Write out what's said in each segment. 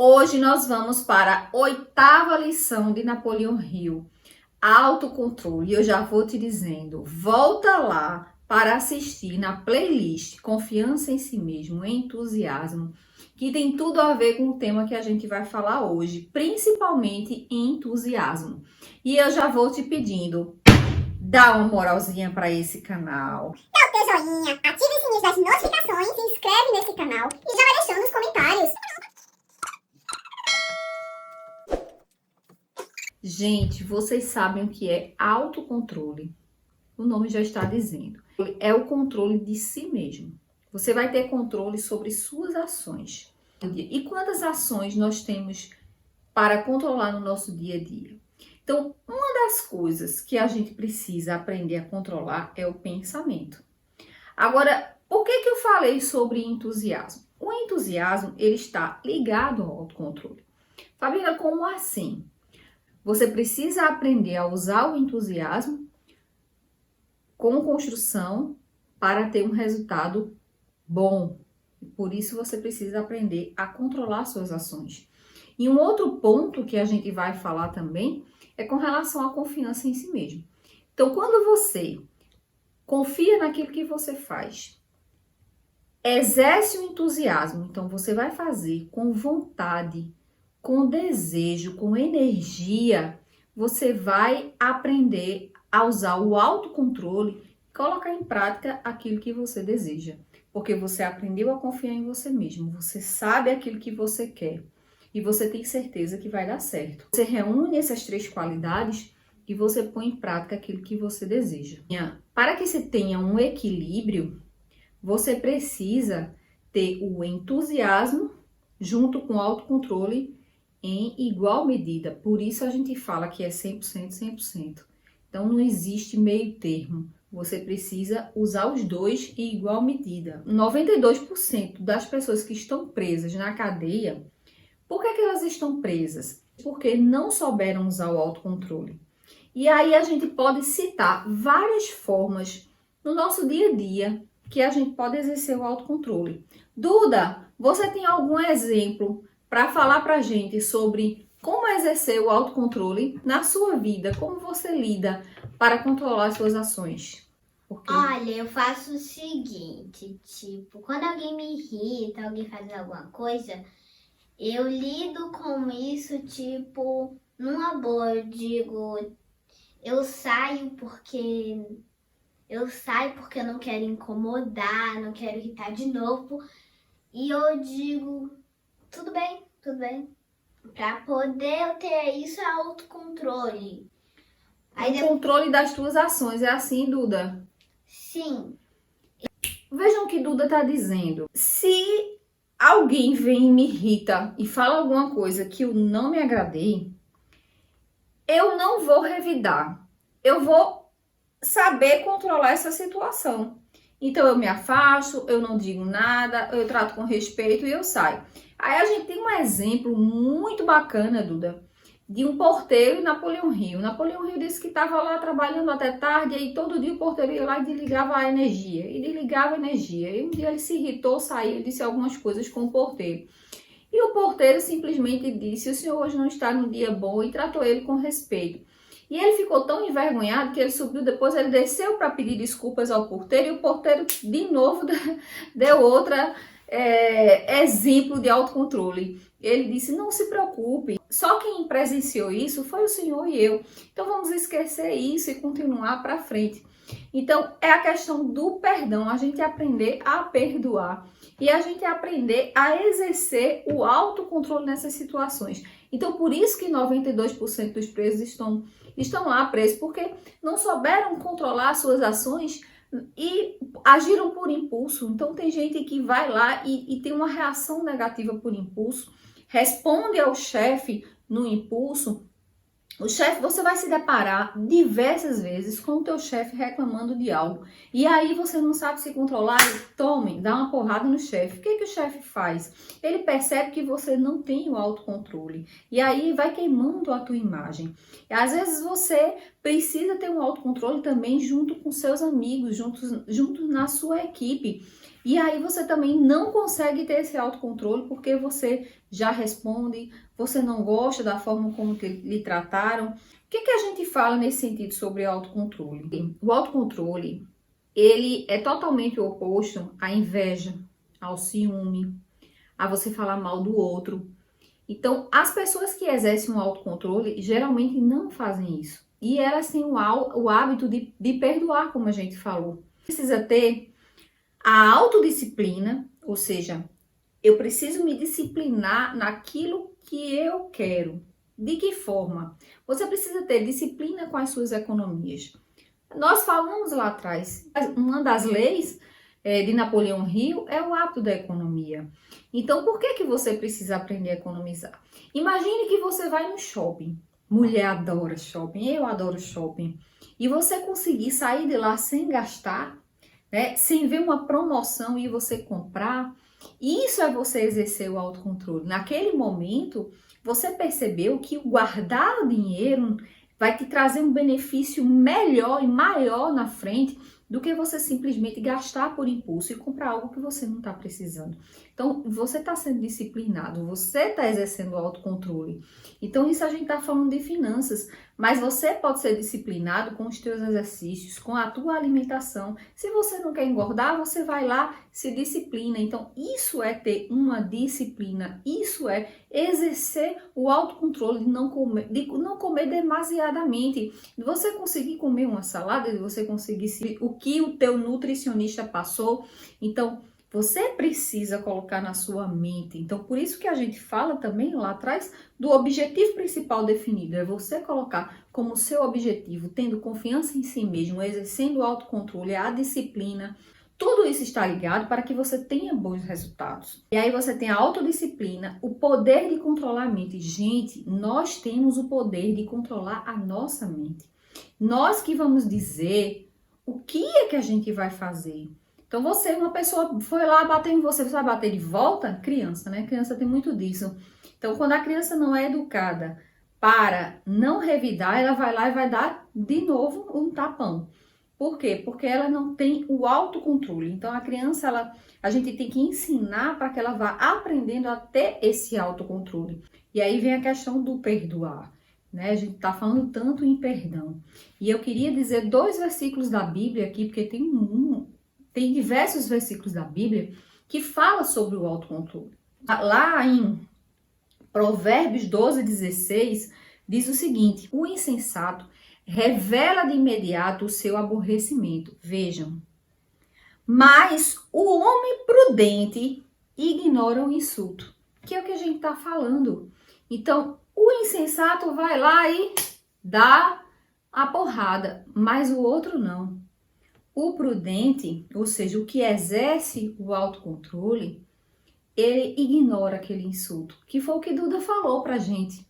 Hoje nós vamos para a 8ª lição de Napoleão Hill, autocontrole. E eu já vou te dizendo, volta lá para assistir na playlist Confiança em Si Mesmo, Entusiasmo, que tem tudo a ver com o tema que a gente vai falar hoje, principalmente entusiasmo. E eu já vou te pedindo, dá uma moralzinha para esse canal. Dá o teu joinha, ativa o sininho das notificações, se inscreve nesse canal e já vai deixando nos comentários. Gente, vocês sabem o que é autocontrole? O nome já está dizendo. É o controle de si mesmo. Você vai ter controle sobre suas ações. E quantas ações nós temos para controlar no nosso dia a dia? Então, uma das coisas que a gente precisa aprender a controlar é o pensamento. Agora, por que eu falei sobre entusiasmo? O entusiasmo, ele está ligado ao autocontrole. Fabiana, como assim? Você precisa aprender a usar o entusiasmo com construção para ter um resultado bom. Por isso você precisa aprender a controlar suas ações. E um outro ponto que a gente vai falar também é com relação à confiança em si mesmo. Então, quando você confia naquilo que você faz, exerce o entusiasmo, então você vai fazer com vontade, com desejo, com energia, você vai aprender a usar o autocontrole e colocar em prática aquilo que você deseja. Porque você aprendeu a confiar em você mesmo, você sabe aquilo que você quer e você tem certeza que vai dar certo. Você reúne essas 3 qualidades e você põe em prática aquilo que você deseja. Para que se tenha um equilíbrio, você precisa ter o entusiasmo junto com o autocontrole em igual medida. Por isso a gente fala que é 100%, 100%. Então não existe meio termo. Você precisa usar os dois em igual medida. 92% das pessoas que estão presas na cadeia, por que elas estão presas? Porque não souberam usar o autocontrole. E aí a gente pode citar várias formas no nosso dia a dia que a gente pode exercer o autocontrole. Duda, você tem algum exemplo para falar para a gente sobre como exercer o autocontrole na sua vida? Como você lida para controlar as suas ações? Olha, eu faço o seguinte, tipo, quando alguém me irrita, alguém faz alguma coisa, eu lido com isso, tipo, numa boa. Eu digo, eu saio porque eu não quero incomodar, não quero irritar de novo. E eu digo, tudo bem. Pra poder eu ter isso é autocontrole. O controle das tuas ações, é assim, Duda? Sim. Vejam o que Duda está dizendo. Se alguém vem e me irrita e fala alguma coisa que eu não me agradei, eu não vou revidar. Eu vou saber controlar essa situação. Então eu me afasto, eu não digo nada, eu trato com respeito e eu saio. Aí a gente tem um exemplo muito bacana, Duda, de um porteiro em Napoleão Hill. Napoleão Hill disse que estava lá trabalhando até tarde e todo dia o porteiro ia lá e desligava a energia. E desligava a energia. E um dia ele se irritou, saiu e disse algumas coisas com o porteiro. E o porteiro simplesmente disse, o senhor hoje não está no dia bom, e tratou ele com respeito. E ele ficou tão envergonhado que ele subiu depois, ele desceu para pedir desculpas ao porteiro, e o porteiro de novo deu outra exemplo de autocontrole. Ele disse, não se preocupe, só quem presenciou isso foi o senhor e eu. Então vamos esquecer isso e continuar para frente. Então é a questão do perdão, a gente aprender a perdoar e a gente aprender a exercer o autocontrole nessas situações. Então por isso que 92% dos presos estão lá presos, porque não souberam controlar suas ações e agiram por impulso. Então tem gente que vai lá e tem uma reação negativa por impulso, responde ao chefe no impulso. O chefe, você vai se deparar diversas vezes com o teu chefe reclamando de algo. E aí você não sabe se controlar, tome, dá uma porrada no chefe. O que o chefe faz? Ele percebe que você não tem o autocontrole. E aí vai queimando a tua imagem. E às vezes você precisa ter um autocontrole também junto com seus amigos, junto na sua equipe. E aí você também não consegue ter esse autocontrole porque você já responde, você não gosta da forma como que lhe trataram. O que a gente fala nesse sentido sobre autocontrole? O autocontrole, ele é totalmente oposto à inveja, ao ciúme, a você falar mal do outro. Então, as pessoas que exercem o autocontrole geralmente não fazem isso. E elas têm o hábito de perdoar, como a gente falou. Precisa ter a autodisciplina, ou seja, eu preciso me disciplinar naquilo que eu quero. De que forma? Você precisa ter disciplina com as suas economias. Nós falamos lá atrás, uma das leis de Napoleão Hill é o hábito da economia. Então, por que você precisa aprender a economizar? Imagine que você vai no shopping. Mulher adora shopping, eu adoro shopping. E você conseguir sair de lá sem gastar, né, sem ver uma promoção e você comprar, isso é você exercer o autocontrole. Naquele momento, você percebeu que o guardar o dinheiro vai te trazer um benefício melhor e maior na frente do que você simplesmente gastar por impulso e comprar algo que você não está precisando. Então, você está sendo disciplinado, você está exercendo o autocontrole. Então, isso a gente está falando de finanças, mas você pode ser disciplinado com os teus exercícios, com a tua alimentação. Se você não quer engordar, você vai lá, se disciplina. Então, isso é ter uma disciplina, isso é exercer o autocontrole de não comer demasiadamente, de você conseguir comer uma salada, de você conseguir o que o teu nutricionista passou. Então, você precisa colocar na sua mente. Então, por isso que a gente fala também lá atrás do objetivo principal definido. É você colocar como seu objetivo, tendo confiança em si mesmo, exercendo o autocontrole, a disciplina. Tudo isso está ligado para que você tenha bons resultados. E aí você tem a autodisciplina, o poder de controlar a mente. Gente, nós temos o poder de controlar a nossa mente. Nós que vamos dizer o que é que a gente vai fazer. Então uma pessoa foi lá bater em você, você vai bater de volta? Criança, né? Criança tem muito disso. Então, quando a criança não é educada para não revidar, ela vai lá e vai dar de novo um tapão. Por quê? Porque ela não tem o autocontrole. Então, a criança, a gente tem que ensinar para que ela vá aprendendo a ter esse autocontrole. E aí vem a questão do perdoar, né? A gente está falando tanto em perdão. E eu queria dizer 2 versículos da Bíblia aqui, porque tem diversos versículos da Bíblia que falam sobre o autocontrole. Lá em Provérbios 12:16, diz o seguinte: o insensato revela de imediato o seu aborrecimento. Vejam. Mas o homem prudente ignora o insulto, que é o que a gente está falando. Então, o insensato vai lá e dá a porrada, mas o outro não. O prudente, ou seja, o que exerce o autocontrole, ele ignora aquele insulto, que foi o que Duda falou pra gente,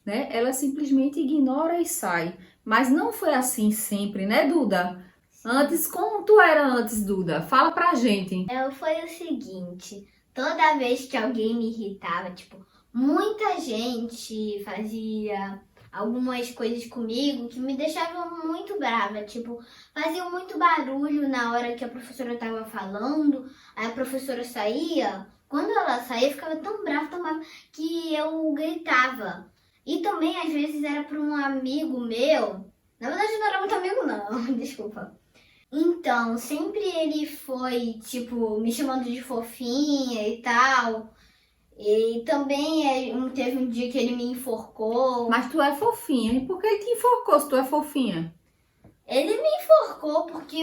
né? Ela simplesmente ignora e sai. Mas não foi assim sempre, né, Duda? Antes, como tu era antes, Duda? Fala pra gente. Foi o seguinte, toda vez que alguém me irritava, tipo, muita gente fazia algumas coisas comigo que me deixavam muito brava, tipo, faziam muito barulho na hora que a professora estava falando, aí a professora saía, quando ela saía eu ficava tão brava que eu gritava. E também às vezes era para um amigo meu, na verdade não era muito amigo não, desculpa. Então, sempre ele foi, tipo, me chamando de fofinha e tal. E também teve um dia que ele me enforcou. Mas tu é fofinha. E por que ele te enforcou se tu é fofinha? Ele me enforcou porque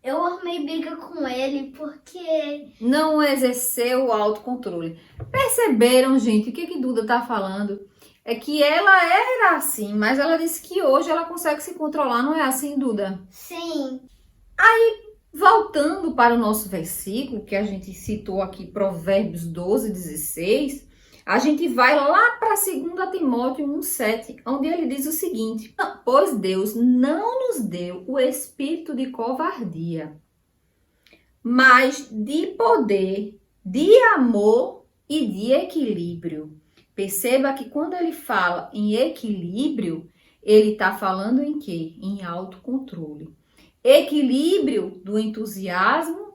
eu arrumei briga com ele, porque... Não exerceu o autocontrole. Perceberam, gente, o que Duda tá falando? É que ela era assim, mas ela disse que hoje ela consegue se controlar. Não é assim, Duda? Sim. Voltando para o nosso versículo, que a gente citou aqui, Provérbios 12:16, a gente vai lá para 2 Timóteo 1:7, onde ele diz o seguinte: pois Deus não nos deu o espírito de covardia, mas de poder, de amor e de equilíbrio. Perceba que quando ele fala em equilíbrio, Ele está falando em quê? Em autocontrole. Equilíbrio do entusiasmo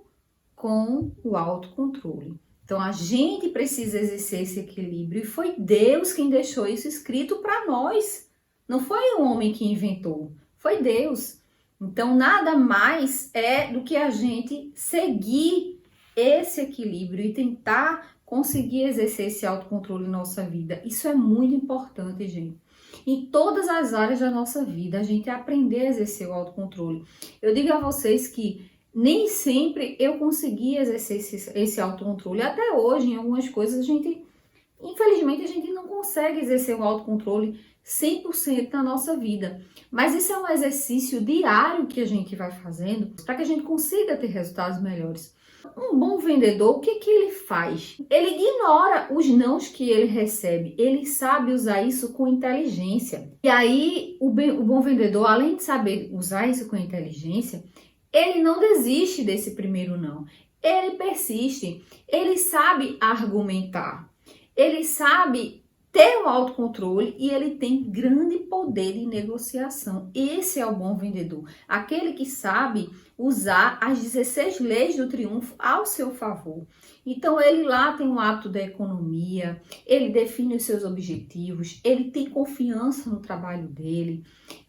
com o autocontrole. Então, a gente precisa exercer esse equilíbrio e foi Deus quem deixou isso escrito para nós. Não foi o homem que inventou, foi Deus. Então, nada mais é do que a gente seguir esse equilíbrio e tentar conseguir exercer esse autocontrole em nossa vida. Isso é muito importante, gente. Em todas as áreas da nossa vida, a gente aprender a exercer o autocontrole. Eu digo a vocês que nem sempre eu consegui exercer esse autocontrole. Até hoje, em algumas coisas, infelizmente, a gente não consegue exercer o autocontrole 100% na nossa vida. Mas isso é um exercício diário que a gente vai fazendo para que a gente consiga ter resultados melhores. Um bom vendedor, o que ele faz? Ele ignora os nãos que ele recebe. Ele sabe usar isso com inteligência. E aí, o bom vendedor, além de saber usar isso com inteligência, ele não desiste desse primeiro não. Ele persiste. Ele sabe argumentar. Ele sabe ter um autocontrole e ele tem grande poder de negociação. Esse é o bom vendedor. Aquele que sabe usar as 16 leis do triunfo ao seu favor. Então, ele lá tem um hábito da economia, ele define os seus objetivos, ele tem confiança no trabalho dele,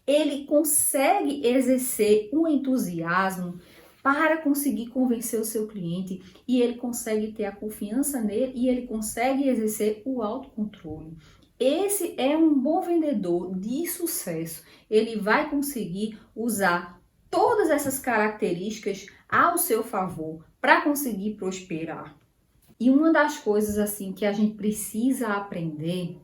ele consegue exercer um entusiasmo para conseguir convencer o seu cliente e ele consegue ter a confiança nele e ele consegue exercer o autocontrole. Esse é um bom vendedor de sucesso. Ele vai conseguir usar todas essas características ao seu favor para conseguir prosperar. E uma das coisas assim que a gente precisa aprender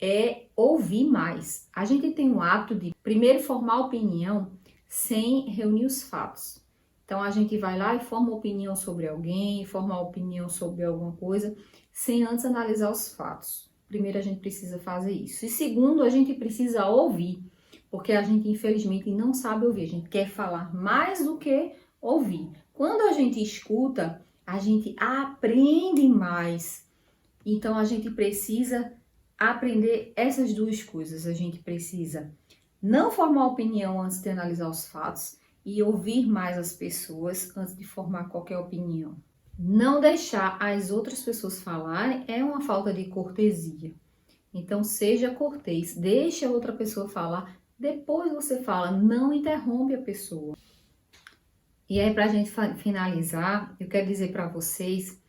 é ouvir mais. A gente tem o hábito de primeiro formar opinião sem reunir os fatos. Então, a gente vai lá e forma opinião sobre alguém, forma opinião sobre alguma coisa, sem antes analisar os fatos. Primeiro, a gente precisa fazer isso. E segundo, a gente precisa ouvir, porque a gente, infelizmente, não sabe ouvir. A gente quer falar mais do que ouvir. Quando a gente escuta, a gente aprende mais. Então, a gente precisa aprender essas duas coisas. A gente precisa não formar opinião antes de analisar os fatos, e ouvir mais as pessoas antes de formar qualquer opinião. Não deixar as outras pessoas falarem é uma falta de cortesia. Então, seja cortês, deixe a outra pessoa falar, depois você fala, não interrompe a pessoa. E aí, para a gente finalizar, eu quero dizer para vocês,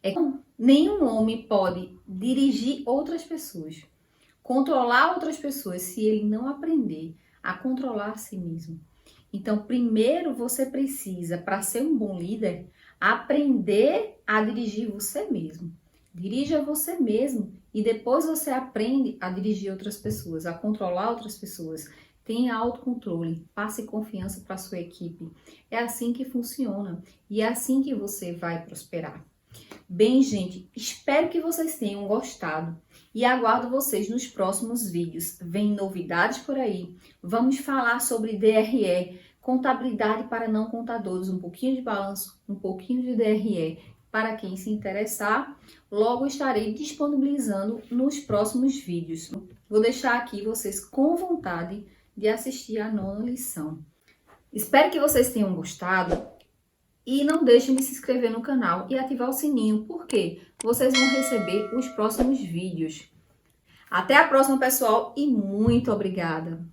que nenhum homem pode dirigir outras pessoas, controlar outras pessoas, se ele não aprender a controlar a si mesmo. Então, primeiro você precisa, para ser um bom líder, aprender a dirigir você mesmo. Dirija você mesmo e depois você aprende a dirigir outras pessoas, a controlar outras pessoas. Tenha autocontrole, passe confiança para a sua equipe. É assim que funciona e é assim que você vai prosperar. Bem, gente, espero que vocês tenham gostado e aguardo vocês nos próximos vídeos. Vem novidades por aí. Vamos falar sobre DRE, contabilidade para não contadores, um pouquinho de balanço, um pouquinho de DRE. Para quem se interessar, logo estarei disponibilizando nos próximos vídeos. Vou deixar aqui vocês com vontade de assistir a 9ª lição. Espero que vocês tenham gostado. E não deixem de se inscrever no canal e ativar o sininho, porque vocês vão receber os próximos vídeos. Até a próxima, pessoal, e muito obrigada!